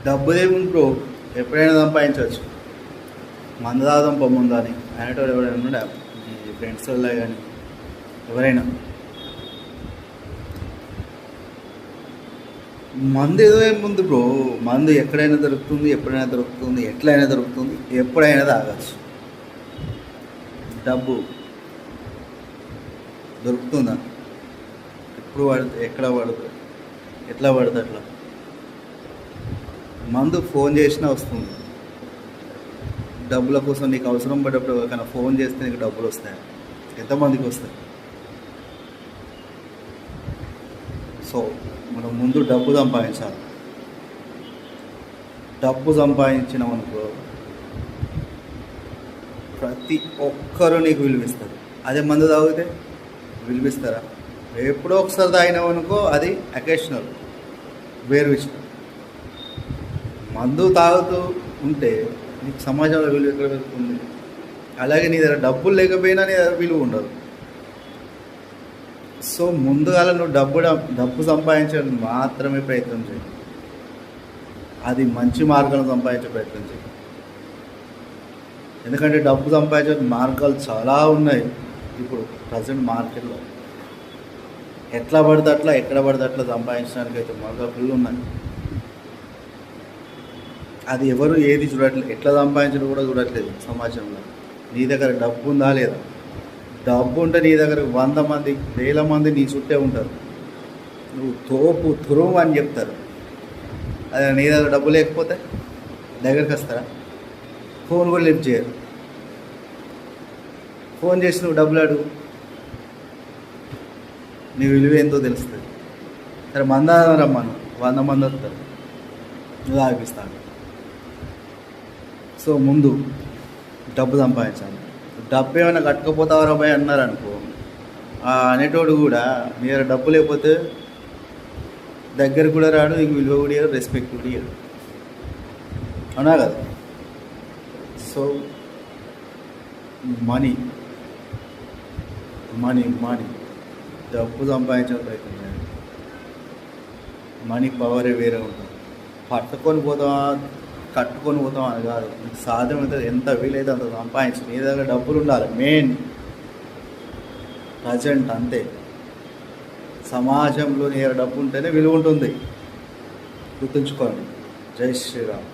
డబ్బు ఏముంది బ్రో, ఎప్పుడైనా సంపాదించవచ్చు. మంద తాగుదాం పొమ్ముందా అని అనేటోడు ఎవరైనా ఉండే, మీ ఫ్రెండ్స్ వల్ల కానీ ఎవరైనా. మందు ఏదో ఏముంది బ్రో, మందు ఎక్కడైనా దొరుకుతుంది, ఎప్పుడైనా దొరుకుతుంది, ఎట్లయినా దొరుకుతుంది, ఎప్పుడైనా తాగచ్చు. డబ్బు దొరుకుతుందా? ఎప్పుడు పడుతుంది, ఎక్కడ పడుతుంది, ఎట్లా పడుతుంది అట్లా. మందు ఫోన్ చేసినా వస్తుంది. డబ్బుల కోసం నీకు అవసరం పడ్డప్పుడు ఎవరికైనా ఫోన్ చేస్తే నీకు డబ్బులు వస్తాయి. ఎంతమందికి వస్తాయి? సో మనం ముందు డబ్బు సంపాదించాలి. డబ్బు సంపాదించినాం అనుకో, ప్రతి ఒక్కరూ నీకు విలువిస్తారు. అదే మందు తాగితే విలువిస్తారా? ఎప్పుడో ఒకసారి తాగినావు అనుకో, అది అకేషనల్, వేరు విషయం. మందు తాగుతూ ఉంటే నీకు సమాజంలో విలువ ఎక్కడ పెరుగుతుంది? అలాగే నీ దగ్గర డబ్బులు లేకపోయినా నీ దగ్గర విలువ ఉండదు. సో ముందుగా నువ్వు డబ్బు సంపాదించడానికి మాత్రమే ప్రయత్నం చేయి. అది మంచి మార్గాలను సంపాదించే ప్రయత్నం చేయి. ఎందుకంటే డబ్బు సంపాదించే మార్గాలు చాలా ఉన్నాయి ఇప్పుడు ప్రజెంట్ మార్కెట్లో. ఎట్లా పడితే అట్లా, ఎక్కడ పడితే అట్లా సంపాదించడానికి అయితే మార్గాలు ఫుల్ ఉన్నాయి. అది ఎవరు ఏది చూడట్లేదు, ఎట్లా సంపాదించడం కూడా చూడట్లేదు సమాజంలో. నీ దగ్గర డబ్బు ఉందా లేదా? డబ్బు ఉంటే నీ దగ్గర 100 మంది 1000 మంది నీ చుట్టే ఉంటారు. నువ్వు తోపు తురుము అని చెప్తారు. అదే నీ దగ్గర డబ్బు లేకపోతే దగ్గరికి వస్తారా? ఫోన్ కూడా లిఫ్ట్ చేయరు. ఫోన్ చేసి నువ్వు డబ్బులు అడుగు, నీ విలువ ఏందో తెలుస్తుంది. సరే మంద రమ్మను, 100 మంది వస్తారు, నువ్వు ఆగిస్తాను. సో ముందు డబ్బు సంపాదించాలి. డబ్బు ఏమైనా కట్టుకపోతావరా భయ్ అన్నారనుకో, అనేటోడు కూడా మీ దగ్గర డబ్బు లేకపోతే దగ్గర కూడా రాడు, నీకు విలువ కూడా ఇయ్యడు, రెస్పెక్ట్ కూడా ఇయ్యడు. అవునా కదా? సో మనీ మనీ మనీ డబ్బు సంపాదించడం ప్రయత్నం చేయండి. మనీ పవరే వేరే ఉంటుంది. పట్టుకొని పోతావా, కట్టుకొని పోతాం అని కాదు. నీకు సాధ్యమైతే ఎంత వీలైతే అంత సంపాదించి నీ దగ్గర డబ్బులు ఉండాలి మెయిన్ ప్రజెంట్. అంతే. సమాజంలో నీ దగ్గర డబ్బు ఉంటేనే విలువ ఉంటుంది. గుర్తుంచుకోండి. జై శ్రీరామ్.